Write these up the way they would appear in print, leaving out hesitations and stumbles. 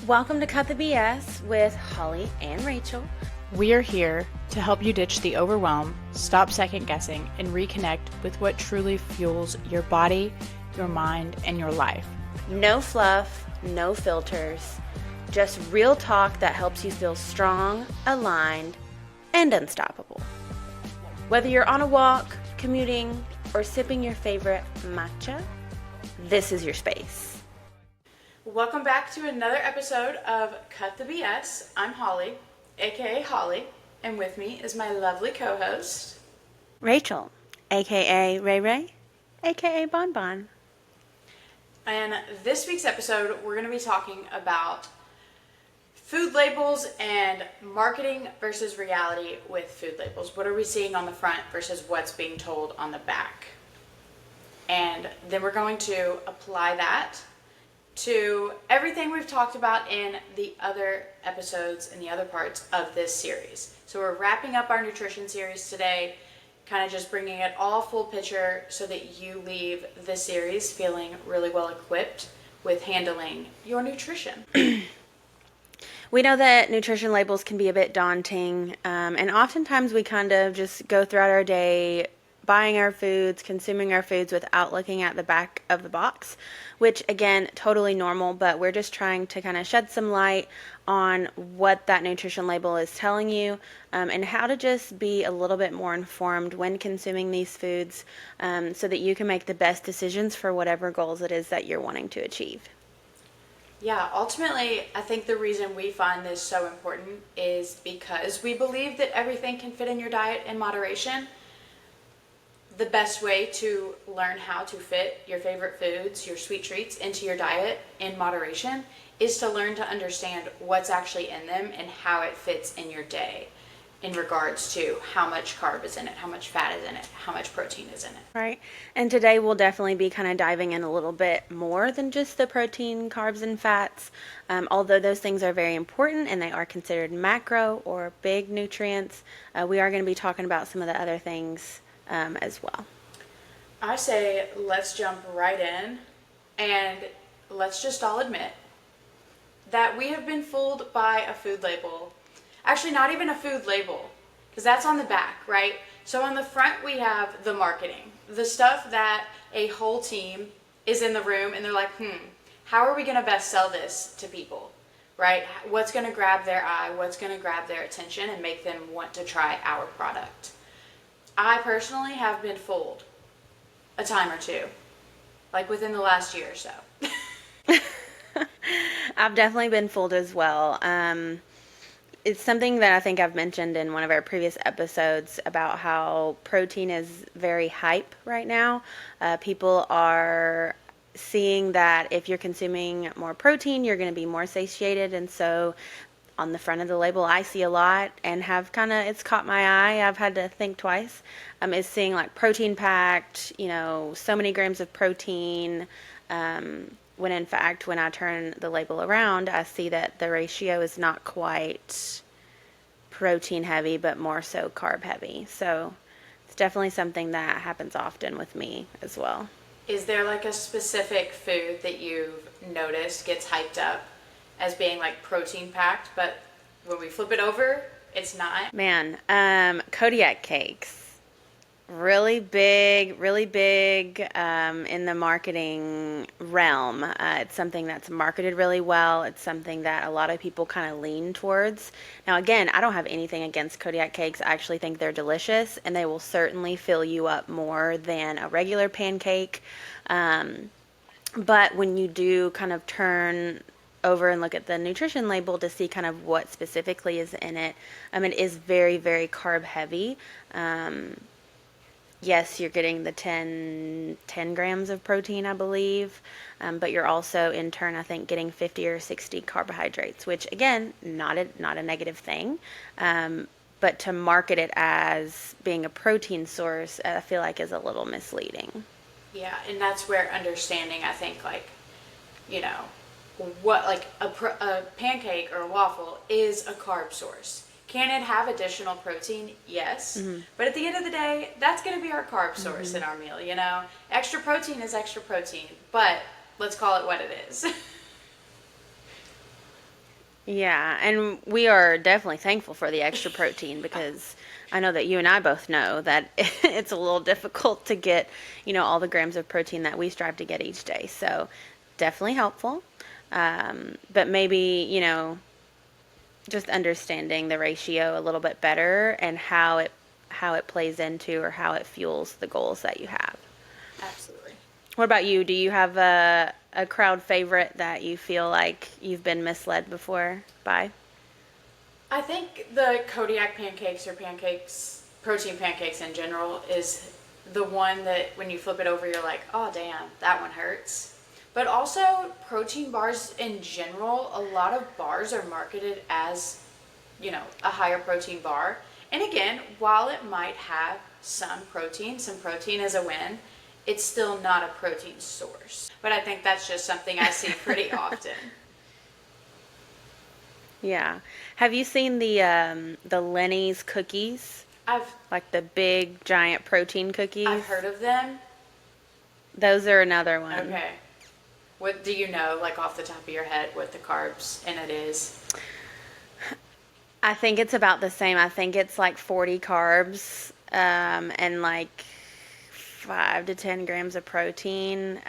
Welcome to Cut the BS with Holly and Rachel. We are here to help you ditch the overwhelm, stop second guessing, and reconnect with what truly fuels your body, your mind, and your life. No fluff, no filters, just real talk that helps you feel strong, aligned, and unstoppable. Whether you're on a walk, commuting, or sipping your favorite matcha, this is your space. Welcome back to another episode of Cut the BS. I'm Holly, aka Holly, and with me is my lovely co-host, Rachel, aka Ray Ray, aka Bon Bon. And this week's episode, we're going to be talking about food labels and marketing versus reality with food labels. What are we seeing on the front versus what's being told on the back? And then we're going to apply that to everything we've talked about in the other episodes and the other parts of this series. So we're wrapping up our nutrition series today, kind of just bringing it all full picture so that you leave this series feeling really well equipped with handling your nutrition. We know that nutrition labels can be a bit daunting, and oftentimes we kind of just go throughout our day buying our foods, consuming our foods without looking at the back of the box, which again, totally normal, but we're just trying to kind of shed some light on what that nutrition label is telling you, and how to just be a little bit more informed when consuming these foods, so that you can make the best decisions for whatever goals it is that you're wanting to achieve. Yeah, ultimately, I think the reason we find this so important is because we believe that everything can fit in your diet in moderation. The best way to learn how to fit your favorite foods, your sweet treats, into your diet in moderation is to learn to understand what's actually in them and how it fits in your day in regards to how much carb is in it, how much fat is in it, how much protein is in it. Right. And today we'll definitely be kind of diving in a little bit more than just the protein, carbs, and fats. Although those things are very important and they are considered macro or big nutrients, we are going to be talking about some of the other things as well. I say let's jump right in and let's just all admit that we have been fooled by a food label. Actually, not even a food label, because that's on the back, right? So on the front we have the marketing, the stuff that a whole team is in the room and they're like, how are we going to best sell this to people, right? What's going to grab their eye? What's going to grab their attention and make them want to try our product? I personally have been fooled a time or two, like within the last year or so. I've definitely been fooled as well. It's something that I think I've mentioned in one of our previous episodes about how protein is very hype right now. People are seeing that if you're consuming more protein, you're going to be more satiated, and so on the front of the label I see a lot and have it's caught my eye. I've had to think twice. Is seeing like protein packed, so many grams of protein, when in fact when I turn the label around I see that the ratio is not quite protein heavy but more so carb heavy. So it's definitely something that happens often with me as well. Is there like a specific food that you've noticed gets hyped up as being like protein packed, but when we flip it over, it's not? Man, Kodiak cakes. Really big in the marketing realm. It's something that's marketed really well. It's something that a lot of people kind of lean towards. Now, again, I don't have anything against Kodiak cakes. I actually think they're delicious, and they will certainly fill you up more than a regular pancake. But when you do kind of turn over and look at the nutrition label to see kind of what specifically is in it, it is very, very carb heavy. Yes, you're getting the 10 grams of protein, I believe, but you're also in turn, I think, getting 50 or 60 carbohydrates, which again, not a negative thing, but to market it as being a protein source, I feel like is a little misleading. Yeah, and that's where understanding, I think, what like a pancake or a waffle is a carb source. Can it have additional protein? Yes. Mm-hmm. But at the end of the day, that's going to be our carb source in our meal, Extra protein is extra protein, but let's call it what it is. Yeah, and we are definitely thankful for the extra protein because I know that you and I both know that it's a little difficult to get, all the grams of protein that we strive to get each day. So definitely helpful. But maybe, just understanding the ratio a little bit better and how it plays into or how it fuels the goals that you have. Absolutely. What about you? Do you have a crowd favorite that you feel like you've been misled before by? I think the Kodiak pancakes or pancakes, protein pancakes in general, is the one that when you flip it over, you're like, oh, damn, that one hurts. But also, protein bars in general, a lot of bars are marketed as, a higher protein bar. And again, while it might have some protein is a win, it's still not a protein source. But I think that's just something I see pretty often. Yeah. Have you seen the Lenny's cookies? I've Like the big giant protein cookies? I've heard of them. Those are another one. Okay. What do you know, like off the top of your head, what the carbs in it is? I think it's about the same. I think it's like 40 carbs, and like 5 to 10 grams of protein.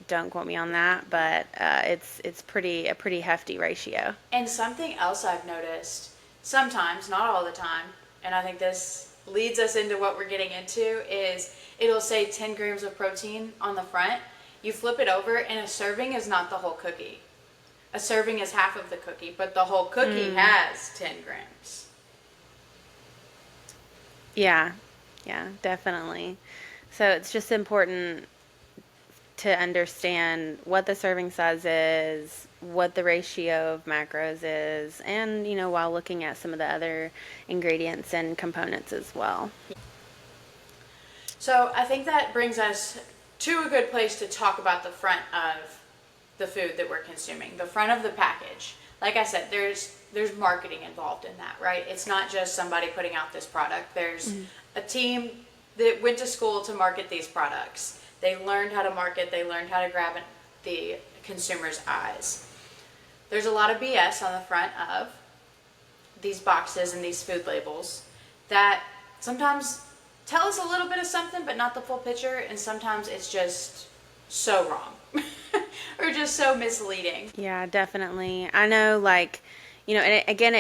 Don't quote me on that, but it's a pretty hefty ratio. And something else I've noticed, sometimes, not all the time, and I think this leads us into what we're getting into, is it'll say 10 grams of protein on the front. You flip it over, and a serving is not the whole cookie. A serving is half of the cookie, but the whole cookie has 10 grams. Yeah, yeah, definitely. So it's just important to understand what the serving size is, what the ratio of macros is, and, while looking at some of the other ingredients and components as well. So I think that brings us to a good place to talk about the front of the food that we're consuming, the front of the package. Like I said, there's marketing involved in that, right? It's not just somebody putting out this product. There's a team that went to school to market these products. They learned how to market, they learned how to grab the consumer's eyes. There's a lot of BS on the front of these boxes and these food labels that sometimes tell us a little bit of something but not the full picture, and sometimes it's just so wrong or just so misleading. Yeah, definitely. I know, like, and again,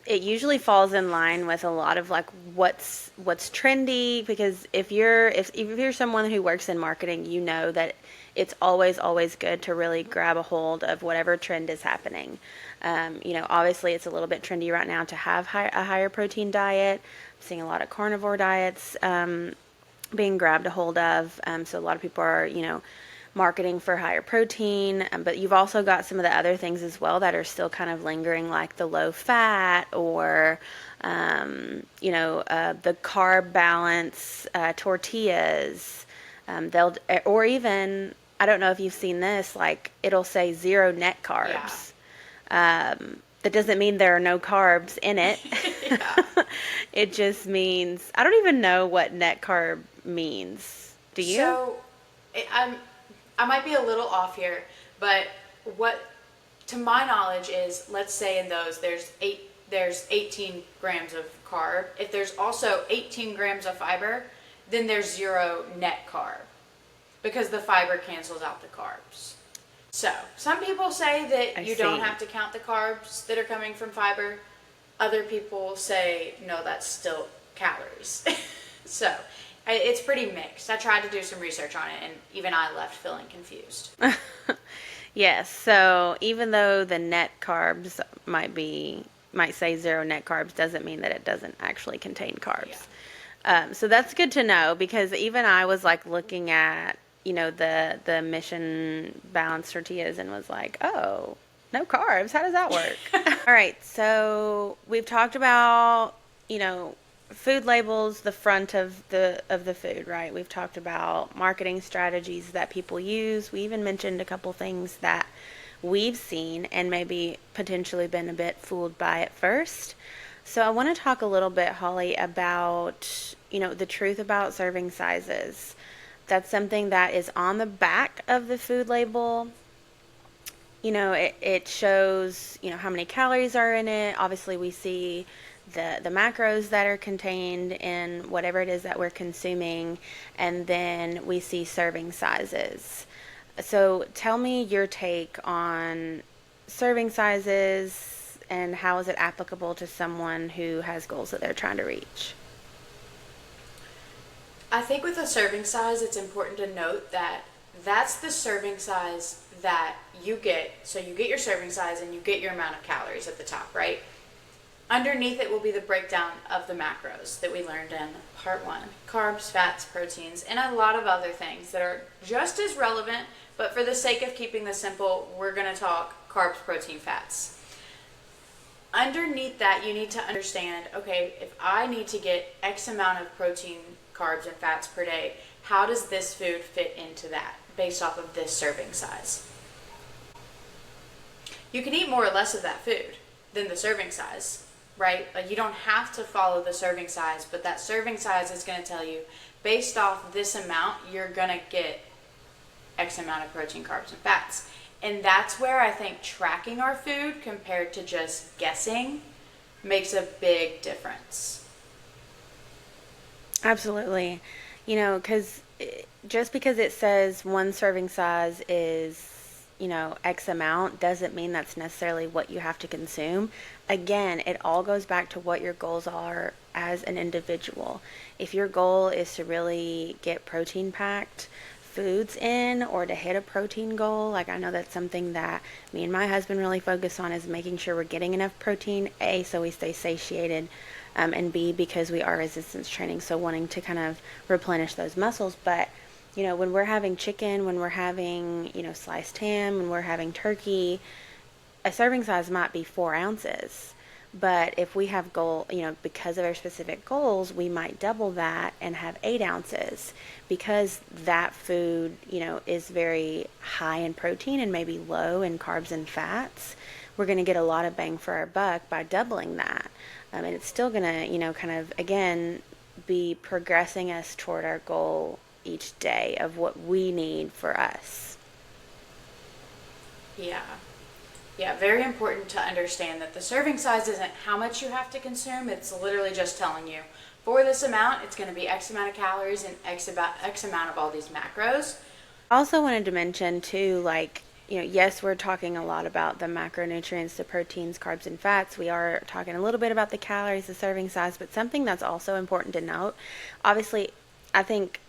it usually falls in line with a lot of like what's trendy, because if you're someone who works in marketing, you know that it's always good to really grab a hold of whatever trend is happening. Obviously it's a little bit trendy right now to have a higher protein diet. I'm seeing a lot of carnivore diets being grabbed a hold of. So a lot of people are, marketing for higher protein, but you've also got some of the other things as well that are still kind of lingering, like the low fat or, the carb balance tortillas. Or even, I don't know if you've seen this, like it'll say 0 net carbs. That doesn't mean there are no carbs in it. Yeah. It just means, I don't even know what net carb means. Do you? So I might be a little off here, but what, to my knowledge, is, let's say in those there's 18 grams of carb. If there's also 18 grams of fiber, then there's 0 net carb because the fiber cancels out the carbs. So some people say that you don't have to count the carbs that are coming from fiber. Other people say no, that's still calories. So it's pretty mixed. I tried to do some research on it, and even I left feeling confused. Yes. So even though the net carbs might say 0 net carbs, doesn't mean that it doesn't actually contain carbs. Yeah. So that's good to know, because even I was like looking at, the Mission Balanced tortillas and was like, oh, no carbs. How does that work? All right. So we've talked about, food labels, the front of the food, right? We've talked about marketing strategies that people use. We even mentioned a couple things that we've seen and maybe potentially been a bit fooled by at first. So I want to talk a little bit, Holly, about, the truth about serving sizes. That's something that is on the back of the food label. it shows, how many calories are in it. Obviously, we see the macros that are contained in whatever it is that we're consuming, and then we see serving sizes. So tell me your take on serving sizes and how is it applicable to someone who has goals that they're trying to reach? I think with a serving size, it's important to note that that's the serving size that you get. So you get your serving size and you get your amount of calories at the top, right? Underneath it will be the breakdown of the macros that we learned in part one: carbs, fats, proteins, and a lot of other things that are just as relevant, but for the sake of keeping this simple, we're going to talk carbs, protein, fats. Underneath that, you need to understand, okay, if I need to get X amount of protein, carbs, and fats per day, how does this food fit into that based off of this serving size? You can eat more or less of that food than the serving size, right? Like, you don't have to follow the serving size, but that serving size is going to tell you, based off this amount, you're going to get X amount of protein, carbs, and fats. And that's where I think tracking our food compared to just guessing makes a big difference. Absolutely. Because just because it says one serving size is, X amount doesn't mean that's necessarily what you have to consume. Again, it all goes back to what your goals are as an individual. If your goal is to really get protein packed foods in or to hit a protein goal, like I know that's something that me and my husband really focus on, is making sure we're getting enough protein, A, so we stay satiated, and B, because we are resistance training, so wanting to kind of replenish those muscles. But when we're having chicken, when we're having sliced ham, when we're having turkey, a serving size might be 4 ounces. But if we have because of our specific goals, we might double that and have 8 ounces, because that food, is very high in protein and maybe low in carbs and fats. We're going to get a lot of bang for our buck by doubling that. And it's still going to, kind of, again, be progressing us toward our goal each day of what we need for us. Yeah. Yeah, very important to understand that the serving size isn't how much you have to consume. It's literally just telling you, for this amount, it's going to be X amount of calories and X amount of all these macros. I also wanted to mention too, yes, we're talking a lot about the macronutrients, the proteins, carbs, and fats. We are talking a little bit about the calories, the serving size, but something that's also important to note, obviously, I think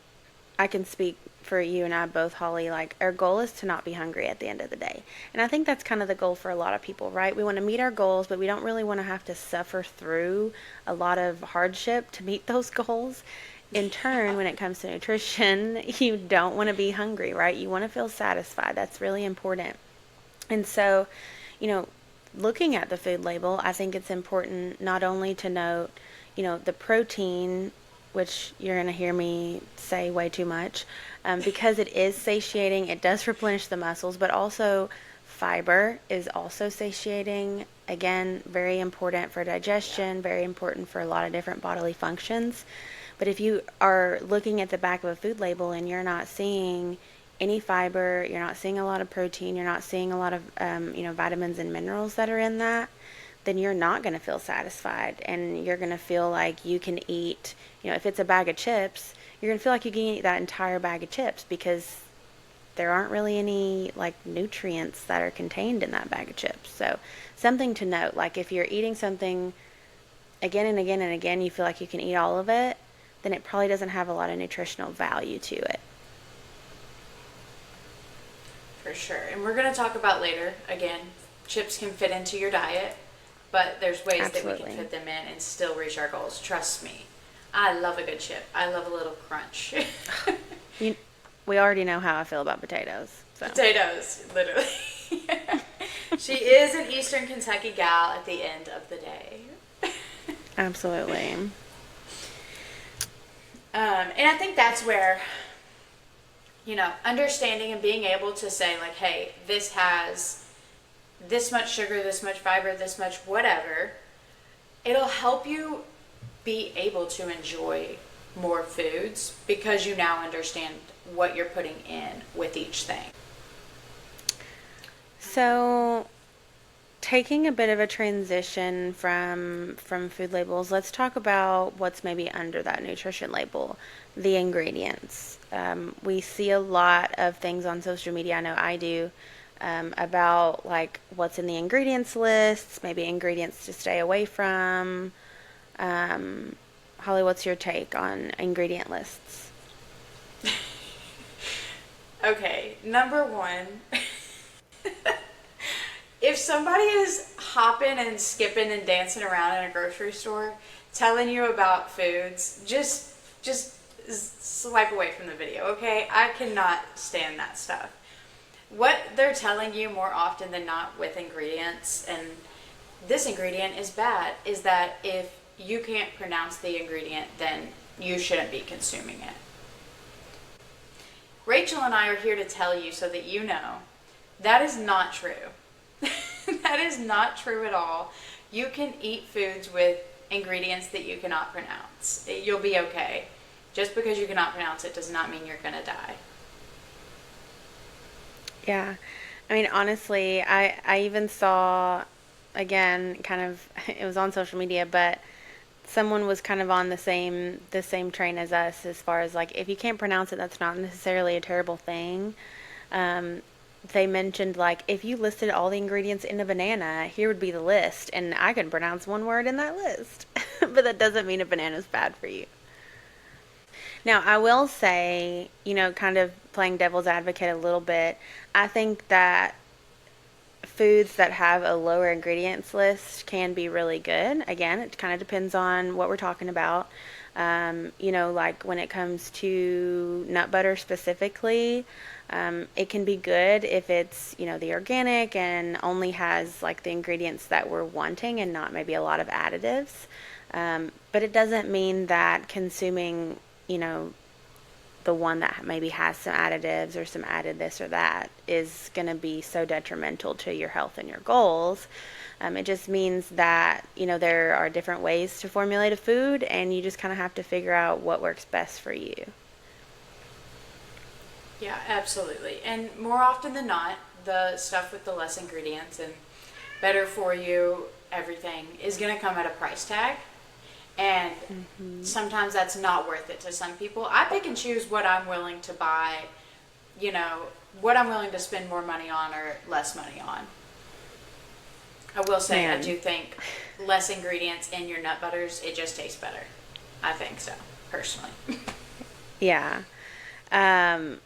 I can speak for you and I both, Holly, like, our goal is to not be hungry at the end of the day. And I think that's kind of the goal for a lot of people, right? We want to meet our goals, but we don't really want to have to suffer through a lot of hardship to meet those goals. In turn, when it comes to nutrition, you don't want to be hungry, right? You want to feel satisfied. That's really important. And so, looking at the food label, I think it's important not only to note, the protein, which you're going to hear me say way too much, because it is satiating, it does replenish the muscles, but also fiber is also satiating. Again, very important for digestion, very important for a lot of different bodily functions. But if you are looking at the back of a food label and you're not seeing any fiber, you're not seeing a lot of protein, you're not seeing a lot of vitamins and minerals that are in that, then you're not going to feel satisfied, and you're going to feel like you can eat, if it's a bag of chips, you're going to feel like you can eat that entire bag of chips, because there aren't really any nutrients that are contained in that bag of chips. So something to note, if you're eating something again and again and again, you feel like you can eat all of it, then it probably doesn't have a lot of nutritional value to it. For sure. And we're going to talk about later, again, chips can fit into your diet, but there's ways Absolutely. that we can fit them in and still reach our goals. Trust me. I love a good chip. I love a little crunch. We already know how I feel about potatoes. So. Potatoes, literally. She is an Eastern Kentucky gal at the end of the day. Absolutely. And I think that's where, understanding and being able to say, hey, this has this much sugar, this much fiber, this much whatever, it'll help you be able to enjoy more foods because you now understand what you're putting in with each thing. So, taking a bit of a transition from food labels, let's talk about what's maybe under that nutrition label, the ingredients. We see a lot of things on social media. I know I do. About like what's in the ingredients lists, maybe ingredients to stay away from. Um, Holly, what's your take on ingredient lists? Okay, number one, if somebody is hopping and skipping and dancing around in a grocery store telling you about foods, just swipe away from the video, okay? I cannot stand that stuff. What they're telling you more often than not with ingredients, and this ingredient is bad, is that if you can't pronounce the ingredient, then you shouldn't be consuming it. Rachel and I are here to tell you so that you know that is not true. That is not true at all. You can eat foods with ingredients that you cannot pronounce. You'll be okay. Just because you cannot pronounce it does not mean you're going to die. Yeah. I mean, honestly, I even saw, again, kind of, it was on social media, but someone was kind of on the same train as us as far as like if you can't pronounce it, that's not necessarily a terrible thing. Um, they mentioned like if you listed all the ingredients in a banana, here would be the list, and I can pronounce one word in that list, but that doesn't mean a banana's bad for you. Now, I will say, kind of playing devil's advocate a little bit, I think that foods that have a lower ingredients list can be really good. Again, it kind of depends on what we're talking about. Like when it comes to nut butter specifically, it can be good if it's, the organic and only has like the ingredients that we're wanting and not maybe a lot of additives. But it doesn't mean that consuming, the one that maybe has some additives or some added this or that is going to be so detrimental to your health and your goals. It just means that, there are different ways to formulate a food, and you just kind of have to figure out what works best for you. Yeah, absolutely. And more often than not, the stuff with the less ingredients and better for you everything is going to come at a price tag. And sometimes that's not worth it to some people. I pick and choose what I'm willing to buy, you know, what I'm willing to spend more money on or less money on. I will say, I Man, do think less ingredients in your nut butters, it just tastes better. I think so, personally. yeah. Um,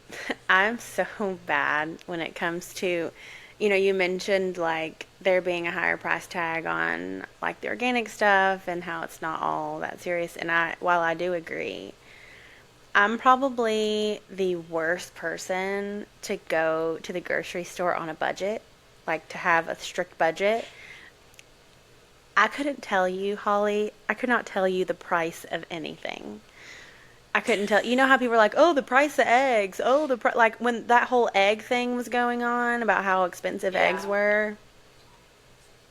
I'm so bad when it comes to, you mentioned like there being a higher price tag on like the organic stuff and how it's not all that serious. And while I do agree, I'm probably the worst person to go to the grocery store on a budget, like to have a strict budget. I couldn't tell you, Holly, I could not tell you the price of anything. I couldn't tell. You know how people are like, "Oh, the price of eggs. Oh, like when that whole egg thing was going on about how expensive eggs Yeah. were,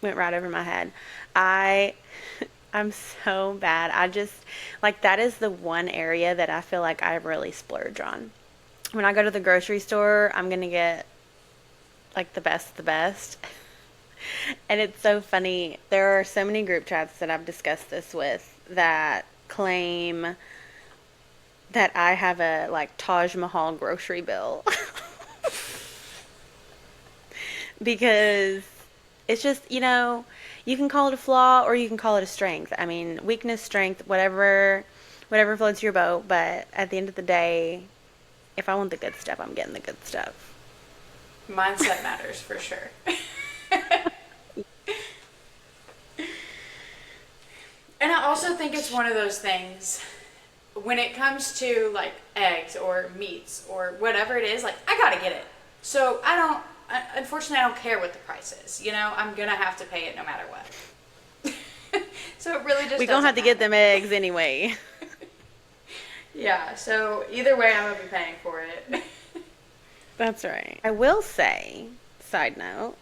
went right over my head. I I'm so bad. I just like that is the one area that I feel like I really splurge on. When I go to the grocery store, I'm going to get like the best of the best. And it's so funny. There are so many group chats that I've discussed this with that claim that I have a like Taj Mahal grocery bill because it's just, you can call it a flaw or you can call it a strength. I mean, weakness, strength, whatever floats your boat, but at the end of the day, if I want the good stuff, I'm getting the good stuff. Mindset matters for sure. And I also think it's one of those things when it comes to like eggs or meats or whatever it is, like I gotta get it. So unfortunately, I don't care what the price is. You know, I'm gonna have to pay it no matter what. So it really just We gonna have doesn't to get matter. them eggs anyway. Yeah, so either way, I'm gonna be paying for it. That's right. I will say, side note,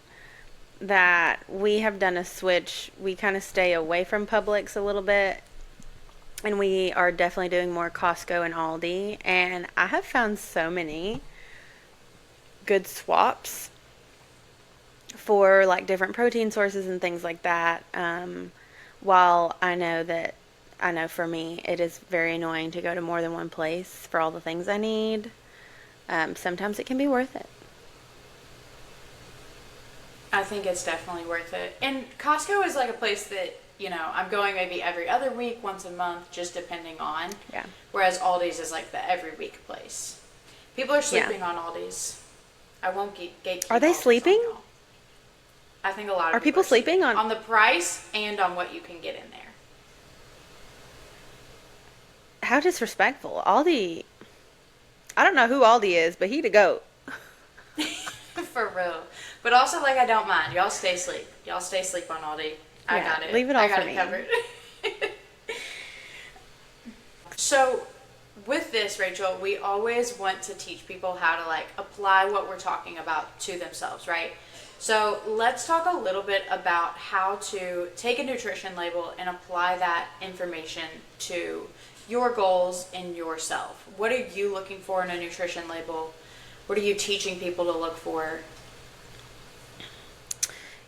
that we have done a switch. We kind of stay away from Publix a little bit, and we are definitely doing more Costco and Aldi. And I have found so many good swaps for like different protein sources and things like that. While I know for me it is very annoying to go to more than one place for all the things I need. Sometimes it can be worth it. I think it's definitely worth it. And Costco is like a place that, I'm going maybe every other week, once a month, just depending on. Yeah. Whereas Aldi's is like the every week place. People are Yeah. sleeping on Aldi's. I won't gatekeep Are they Aldi's on sleeping? y'all. I think a lot of Are people people are sleeping sleeping on? on the price and on what you can get in How disrespectful. Aldi. I don't know who Aldi is, but he the goat. there. For real. But also, like, I don't mind. Y'all stay asleep. Y'all stay asleep on Aldi. I Yeah, got it. leave it I all got for it me. covered. So, with this, Rachel, we always want to teach people how to like apply what we're talking about to themselves, right? So, let's talk a little bit about how to take a nutrition label and apply that information to your goals and yourself. What are you looking for in a nutrition label? What are you teaching people to look for?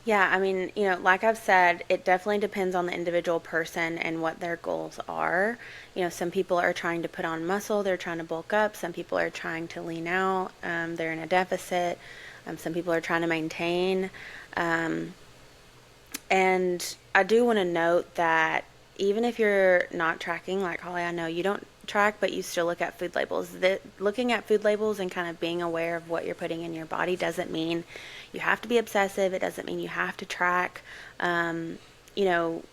Yeah, I mean, like I've said, it definitely depends on the individual person and what their goals are. Some people are trying to put on muscle, they're trying to bulk up. Some people are trying to lean out, they're in a deficit. Some people are trying to maintain. Um, and I do want to note that even if you're not tracking, like Holly, I know you don't track, but you still look at food labels. That looking at food labels and kind of being aware of what you're putting in your body doesn't mean you have to be obsessive. It doesn't mean you have to track. Um, you know,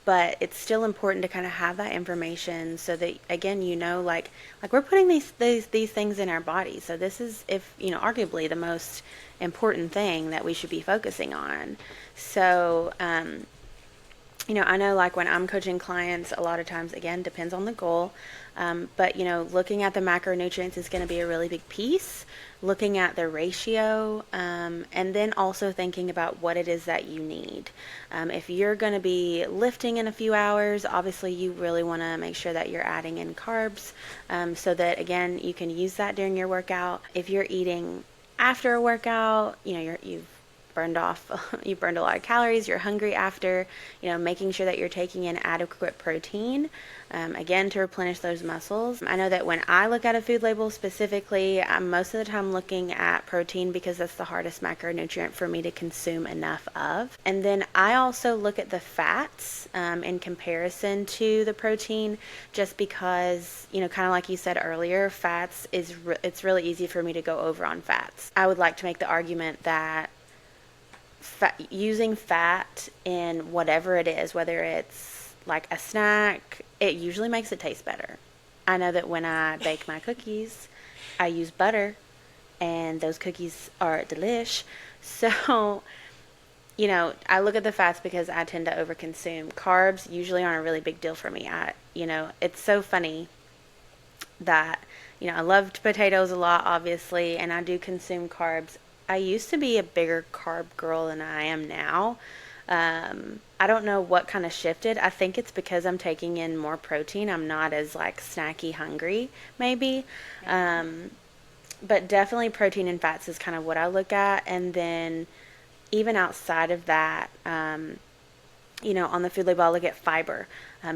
but it's still important to kind of have that information so that again like we're putting these things in our body, so this is, if arguably the most important thing that we should be focusing on. So I know, like when I'm coaching clients, a lot of times, again, depends on the goal. But, looking at the macronutrients is going to be a really big piece. Looking at the ratio, and then also thinking about what it is that you need. If you're going to be lifting in a few hours, obviously you really want to make sure that you're adding in carbs, so that, again, you can use that during your workout. If you're eating after a workout, you've burned off you burned a lot of calories, you're hungry after, making sure that you're taking in adequate protein, again, to replenish those muscles. I know that when I look at a food label specifically, I'm most of the time looking at protein because that's the hardest macronutrient for me to consume enough of. And then I also look at the fats, in comparison to the protein, just because, kind of like you said earlier, fats it's really easy for me to go over on fats. I would like to make the argument that using fat in whatever it is, whether it's like a snack, it usually makes it taste better. I know that when I bake my cookies, I use butter, and those cookies are delish. So, I look at the fats because I tend to overconsume. Carbs usually aren't a really big deal for me. It's so funny that, I loved potatoes a lot, obviously, and I do consume carbs. I used to be a bigger carb girl than I am now. I don't know what kind of shifted. I think it's because I'm taking in more protein. I'm not as like snacky hungry, maybe. But definitely protein and fats is kind of what I look at. And then even outside of that, on the food label, I'll look at fiber,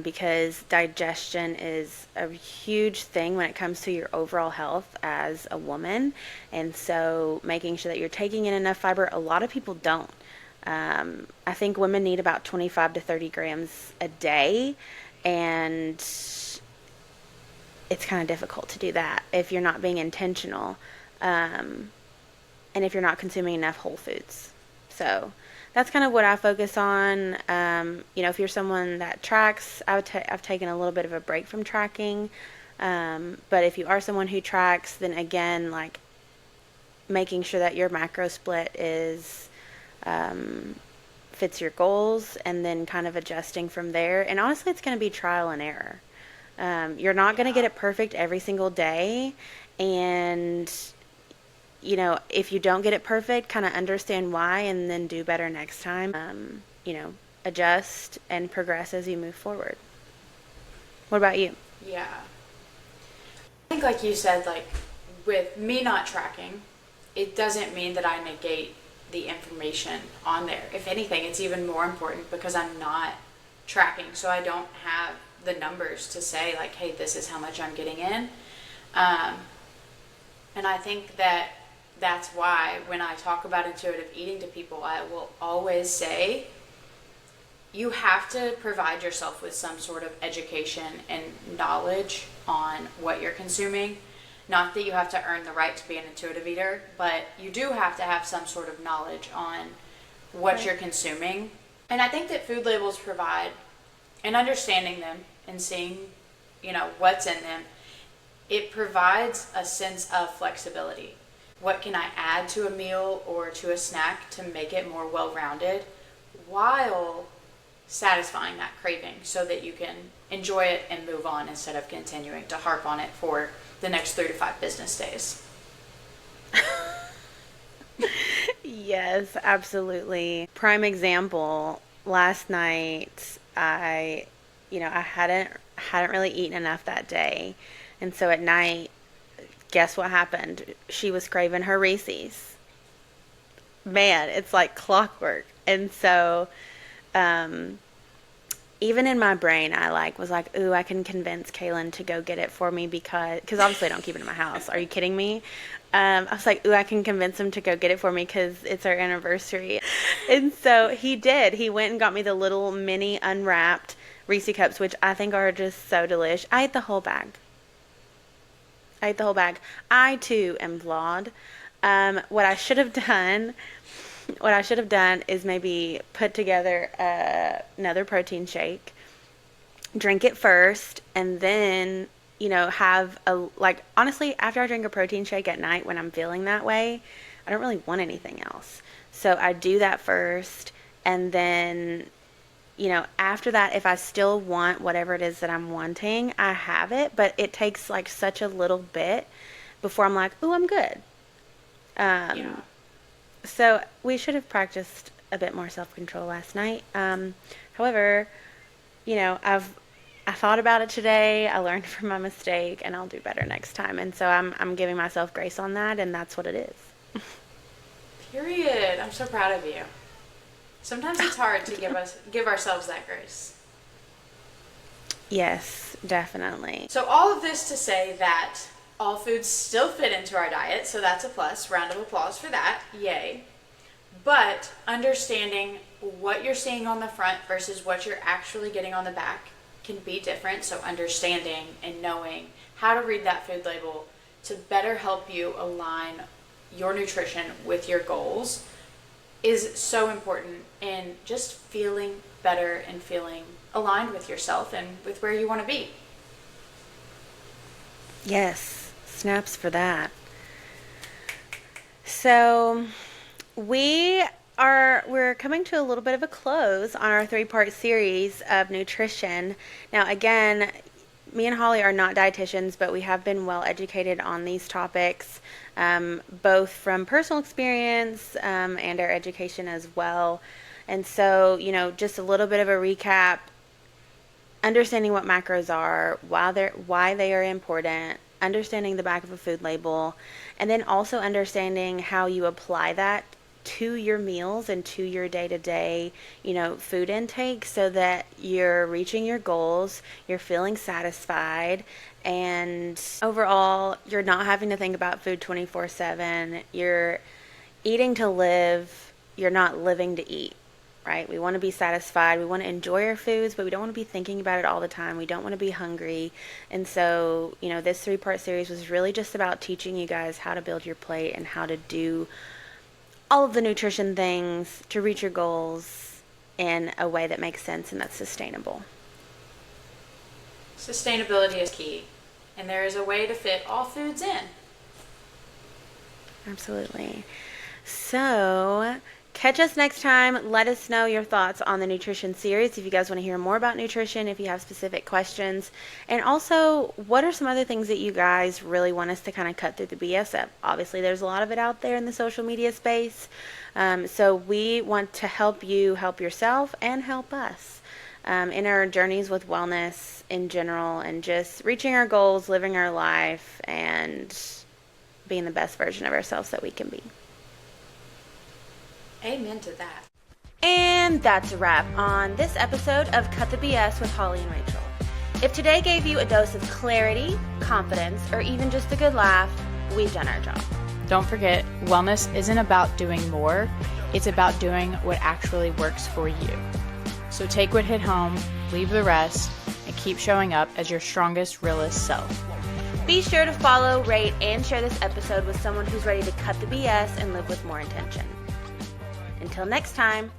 because digestion is a huge thing when it comes to your overall health as a woman. And so making sure that you're taking in enough fiber, a lot of people don't. I think women need about 25 to 30 grams a day, and it's kind of difficult to do that if you're not being intentional, and if you're not consuming enough whole foods. So that's kind of what I focus on. If you're someone that tracks, I've taken a little bit of a break from tracking. But if you are someone who tracks, then again, like making sure that your macro split is fits your goals, and then kind of adjusting from there. And honestly, it's going to be trial and error. You're not going to get it perfect every single day, and if you don't get it perfect, kind of understand why and then do better next time. Adjust and progress as you move forward. What about you? Yeah. I think, like you said, like with me not tracking, it doesn't mean that I negate the information on there. If anything, it's even more important because I'm not tracking, so I don't have the numbers to say like, hey, this is how much I'm getting in. And I think that that's why when I talk about intuitive eating to people, I will always say you have to provide yourself with some sort of education and knowledge on what you're consuming. Not that you have to earn the right to be an intuitive eater, but you do have to have some sort of knowledge on what you're consuming. And I think that food labels provide, and understanding them and seeing, what's in them, it provides a sense of flexibility. What can I add to a meal or to a snack to make it more well-rounded while satisfying that craving so that you can enjoy it and move on instead of continuing to harp on it for the next 3 to 5 business days. Yes, absolutely. Prime example, last night I hadn't really eaten enough that day. And so at night, guess what happened? She was craving her Reese's. Man, it's like clockwork. And so even in my brain, I was like, ooh, I can convince Kaylin to go get it for me because obviously I don't keep it in my house. Are you kidding me? I was like, ooh, I can convince him to go get it for me because it's our anniversary. And so he did. He went and got me the little mini unwrapped Reese cups, which I think are just so delish. I ate the whole bag. I too am flawed. What I should have done is maybe put together another protein shake, drink it first, and then, have honestly, after I drink a protein shake at night when I'm feeling that way, I don't really want anything else. So I do that first, and then, after that, if I still want whatever it is that I'm wanting, I have it, but it takes like such a little bit before I'm like, ooh, I'm good. Yeah. So we should have practiced a bit more self-control last night. However, I thought about it today. I learned from my mistake, and I'll do better next time. And so I'm giving myself grace on that, and that's what it is. Period. I'm so proud of you. Sometimes it's hard to give ourselves that grace. Yes, definitely. So all of this to say that all foods still fit into our diet, so that's a plus. Round of applause for that. Yay. But understanding what you're seeing on the front versus what you're actually getting on the back can be different. So understanding and knowing how to read that food label to better help you align your nutrition with your goals is so important in just feeling better and feeling aligned with yourself and with where you want to be. Yes, snaps for that. So we're coming to a little bit of a close on our 3-part series of nutrition. Now, again, me and Holly are not dietitians, but we have been well educated on these topics, both from personal experience and our education as well. And so, just a little bit of a recap, understanding what macros are, why they are important, understanding the back of a food label, and then also understanding how you apply that to your meals and to your day-to-day, food intake so that you're reaching your goals, you're feeling satisfied, and overall, you're not having to think about food 24/7. You're eating to live, you're not living to eat. Right? We want to be satisfied. We want to enjoy our foods, but we don't want to be thinking about it all the time. We don't want to be hungry. And so, this 3-part series was really just about teaching you guys how to build your plate and how to do all of the nutrition things to reach your goals in a way that makes sense and that's sustainable. Sustainability is key, and there is a way to fit all foods in. Absolutely. So, catch us next time. Let us know your thoughts on the nutrition series if you guys want to hear more about nutrition, if you have specific questions. And also, what are some other things that you guys really want us to kind of cut through the BS of? Obviously, there's a lot of it out there in the social media space. So we want to help you help yourself and help us in our journeys with wellness in general and just reaching our goals, living our life, and being the best version of ourselves that we can be. Amen to that. And that's a wrap on this episode of Cut the BS with Holly and Rachel. If today gave you a dose of clarity, confidence, or even just a good laugh, we've done our job. Don't forget, wellness isn't about doing more. It's about doing what actually works for you. So take what hit home, leave the rest, and keep showing up as your strongest, realest self. Be sure to follow, rate, and share this episode with someone who's ready to cut the BS and live with more intention. Until next time.